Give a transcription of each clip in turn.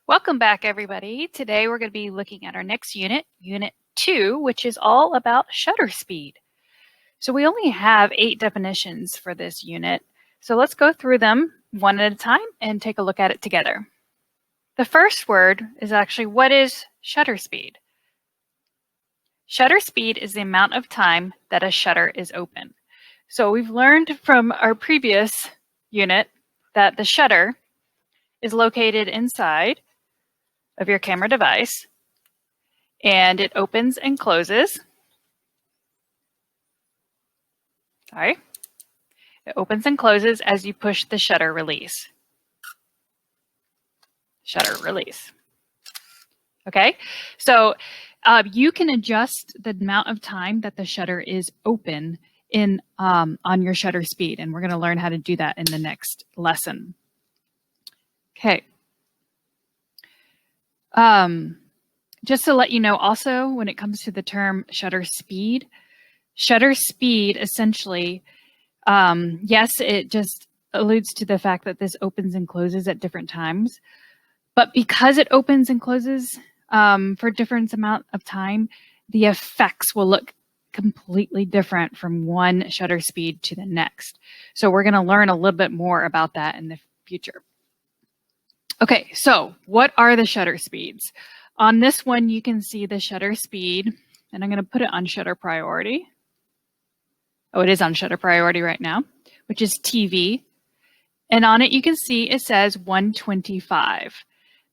Welcome back, everybody. Today we're going to be looking at our next unit, Unit 2, which is all about shutter speed. So we only have 8 definitions for this unit. So let's go through them one at a time and take a look at it together. The first word is actually, what is shutter speed? Shutter speed is the amount of time that a shutter is open. So we've learned from our previous unit that the shutter is located inside of your camera device, and it opens and closes. Sorry. It opens and closes as you push the shutter release. Shutter release. Okay, so you can adjust the amount of time that the shutter is open in on your shutter speed, and we're going to learn how to do that in the next lesson. Okay. Just to let you know also, when it comes to the term shutter speed essentially, yes, it just alludes to the fact that this opens and closes at different times. But because it opens and closes for different amount of time, the effects will look completely different from one shutter speed to the next. So we're going to learn a little bit more about that in the future. Okay, so what are the shutter speeds? On this one, you can see the shutter speed, and I'm going to put it on shutter priority. Oh, it is on shutter priority right now, which is TV. And on it, you can see it says 125.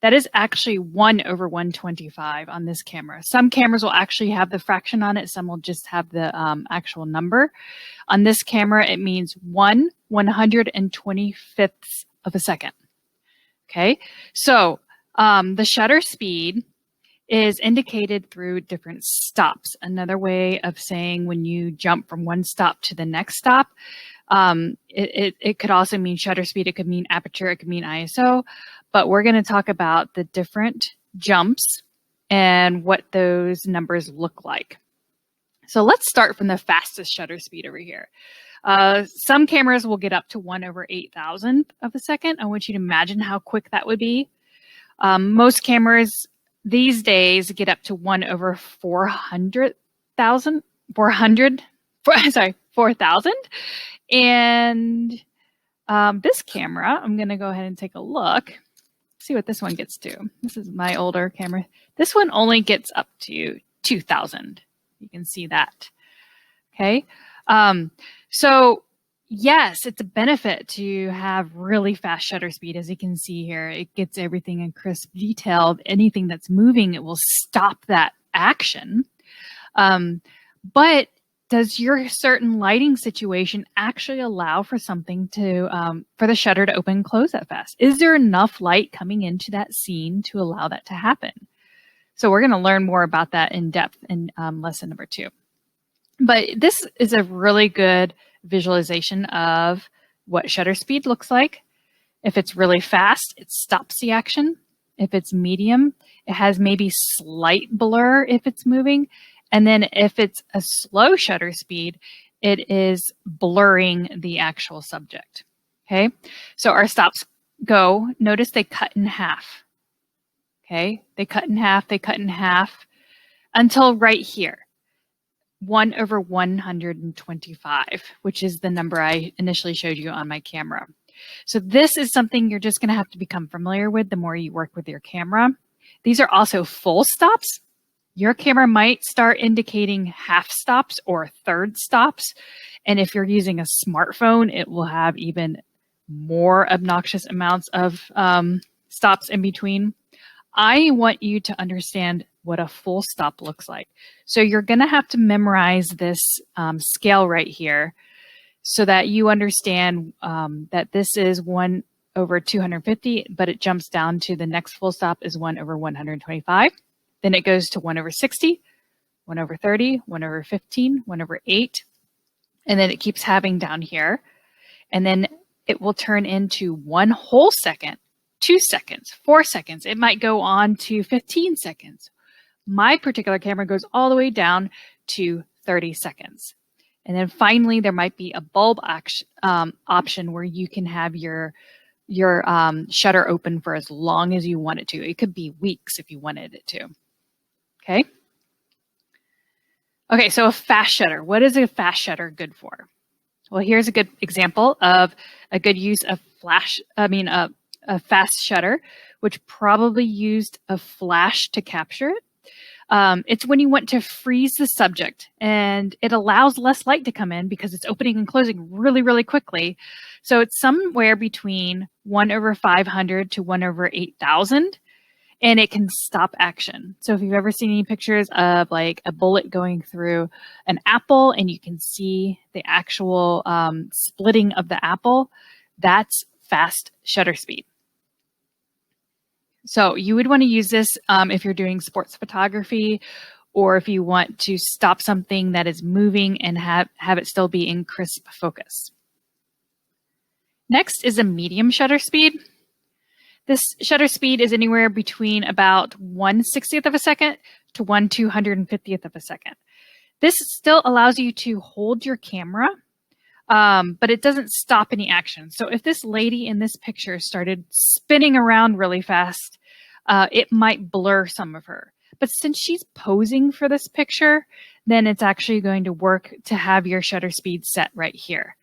That is actually 1/125 on this camera. Some cameras will actually have the fraction on it. Some will just have the actual number. On this camera, it means 1/125th of a second. Okay, so the shutter speed is indicated through different stops. Another way of saying when you jump from one stop to the next stop, it could also mean shutter speed. It could mean aperture. It could mean ISO. But we're going to talk about the different jumps and what those numbers look like. So let's start from the fastest shutter speed over here. Some cameras will get up to 1/8000 of a second. I want you to imagine how quick that would be. Most cameras these days get up to 1/400,000. And this camera, I'm going to go ahead and take a look. See what this one gets to. This is my older camera. This one only gets up to 2000. You can see that. Okay. So yes, it's a benefit to have really fast shutter speed. As you can see here, it gets everything in crisp detail. Anything that's moving, it will stop that action. But does your certain lighting situation actually allow for something to, for the shutter to open and close that fast? Is there enough light coming into that scene to allow that to happen? So we're going to learn more about that in depth in lesson number 2. But this is a really good visualization of what shutter speed looks like. If it's really fast, it stops the action. If it's medium, it has maybe slight blur if it's moving. And then if it's a slow shutter speed, it is blurring the actual subject. Okay, so our stops go, notice they cut in half. Okay, they cut in half until right here. 1/125, which is the number I initially showed you on my camera. So this is something you're just going to have to become familiar with the more you work with your camera. These are also full stops. Your camera might start indicating half stops or third stops. And if you're using a smartphone, it will have even more obnoxious amounts of stops in between. I want you to understand what a full stop looks like. So you're going to have to memorize this scale right here so that you understand that this is 1/250, but it jumps down to the next full stop is 1/125. Then it goes to 1/60, 1/30, 1/15, 1/8, and then it keeps having down here. And then it will turn into 1 whole second, 2 seconds, 4 seconds. It might go on to 15 seconds. My particular camera goes all the way down to 30 seconds. And then finally, there might be a bulb option where you can have your shutter open for as long as you want it to. It could be weeks if you wanted it to. Okay. Okay, so a fast shutter. What is a fast shutter good for? Well, here's a good example of a good use of a fast shutter, which probably used a flash to capture it. It's when you want to freeze the subject, and it allows less light to come in because it's opening and closing really, really quickly. So it's somewhere between 1/500 to 1/8000, and it can stop action. So if you've ever seen any pictures of like a bullet going through an apple and you can see the actual splitting of the apple, that's fast shutter speed. So you would want to use this if you're doing sports photography, or if you want to stop something that is moving and have it still be in crisp focus. Next is a medium shutter speed. This shutter speed is anywhere between about 1/60th of a second to 1/250th of a second. This still allows you to hold your camera, but it doesn't stop any action. So if this lady in this picture started spinning around really fast, it might blur some of her. But since she's posing for this picture, then it's actually going to work to have your shutter speed set right here.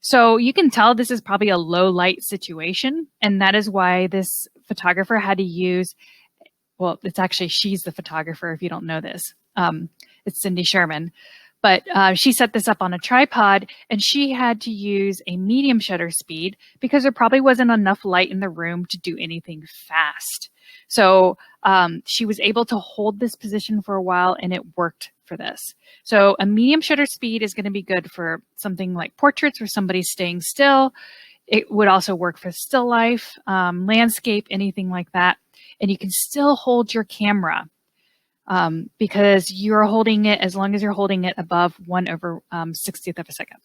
So you can tell this is probably a low light situation, and that is why this photographer had to use, well, it's actually, she's the photographer if you don't know this. It's Cindy Sherman. But she set this up on a tripod, and she had to use a medium shutter speed because there probably wasn't enough light in the room to do anything fast. So she was able to hold this position for a while, and it worked for this. So a medium shutter speed is going to be good for something like portraits where somebody's staying still. It would also work for still life, landscape, anything like that. And you can still hold your camera. Because you're holding it as long as you're holding it above 1/60th of a second.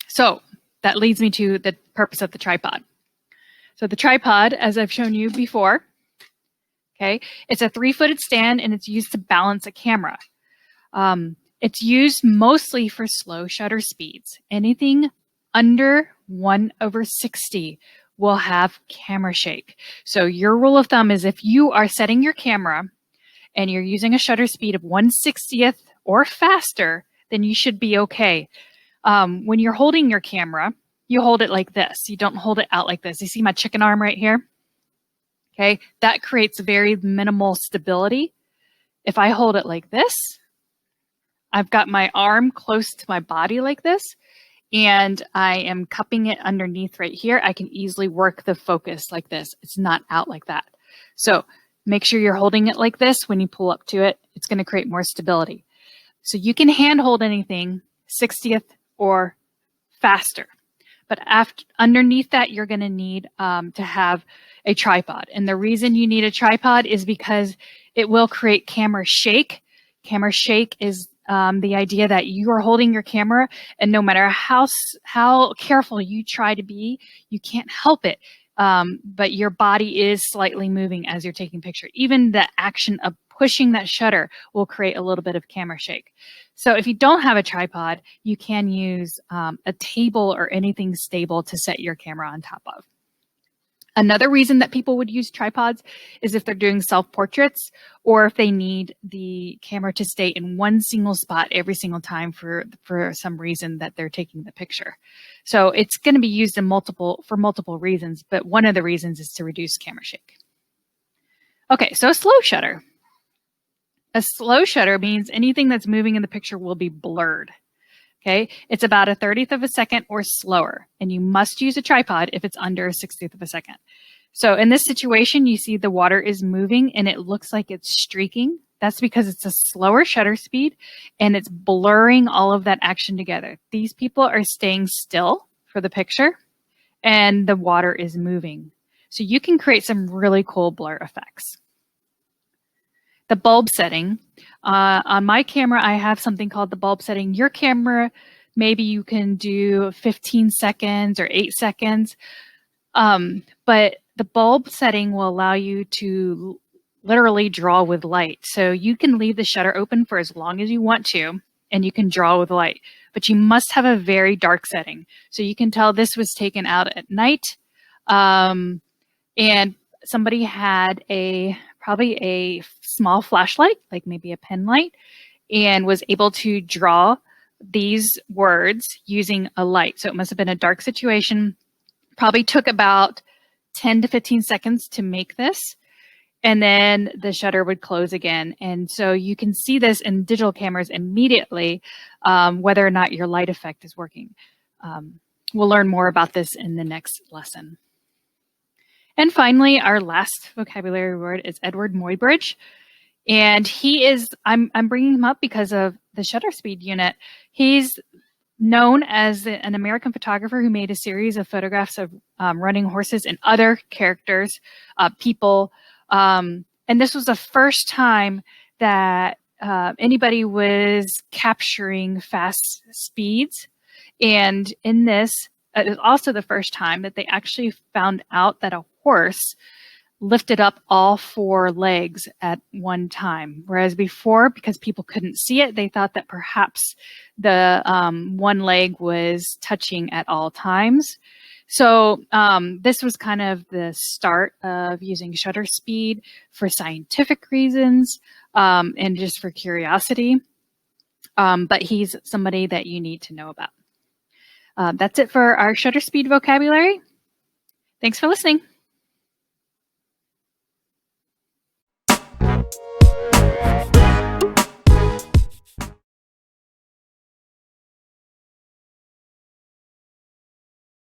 So that leads me to the purpose of the tripod. So the tripod, as I've shown you before, okay, it's a 3-footed stand, and it's used to balance a camera. It's used mostly for slow shutter speeds. Anything under 1/60 will have camera shake. So your rule of thumb is if you are setting your camera and you're using a shutter speed of 1/60th or faster, then you should be okay. When you're holding your camera, you hold it like this. You don't hold it out like this. You see my chicken arm right here? Okay, that creates very minimal stability. If I hold it like this, I've got my arm close to my body like this, and I am cupping it underneath right here. I can easily work the focus like this. It's not out like that. So make sure you're holding it like this when you pull up to it. It's going to create more stability. So you can hand hold anything 60th or faster. But underneath that, you're going to need to have a tripod. And the reason you need a tripod is because it will create camera shake. Camera shake is the idea that you are holding your camera, and no matter how careful you try to be, you can't help it. But your body is slightly moving as you're taking picture. Even the action of pushing that shutter will create a little bit of camera shake. So if you don't have a tripod, you can use a table or anything stable to set your camera on top of. Another reason that people would use tripods is if they're doing self-portraits, or if they need the camera to stay in one single spot every single time for some reason that they're taking the picture. So it's going to be used for multiple reasons, but one of the reasons is to reduce camera shake. Okay, so a slow shutter. A slow shutter means anything that's moving in the picture will be blurred. Okay, it's about 1/30th of a second or slower, and you must use a tripod if it's under 1/60th of a second. So in this situation, you see the water is moving and it looks like it's streaking. That's because it's a slower shutter speed and it's blurring all of that action together. These people are staying still for the picture and the water is moving. So you can create some really cool blur effects. The bulb setting. On my camera, I have something called the bulb setting. Your camera, maybe you can do 15 seconds or 8 seconds. But the bulb setting will allow you to literally draw with light. So you can leave the shutter open for as long as you want to, and you can draw with light, but you must have a very dark setting. So you can tell this was taken out at night, and somebody had probably a small flashlight, like maybe a pen light, and was able to draw these words using a light. So it must have been a dark situation. Probably took about 10 to 15 seconds to make this. And then the shutter would close again. And so you can see this in digital cameras immediately, whether or not your light effect is working. We'll learn more about this in the next lesson. And finally, our last vocabulary word is Edward Muybridge. And he is, I'm bringing him up because of the shutter speed unit. He's known as an American photographer who made a series of photographs of running horses and other characters, people. And this was the first time that anybody was capturing fast speeds. And in this, it was also the first time that they actually found out that a horse lifted up all four legs at one time. Whereas before, because people couldn't see it, they thought that perhaps the one leg was touching at all times. So this was kind of the start of using shutter speed for scientific reasons and just for curiosity. But he's somebody that you need to know about. That's it for our shutter speed vocabulary. Thanks for listening.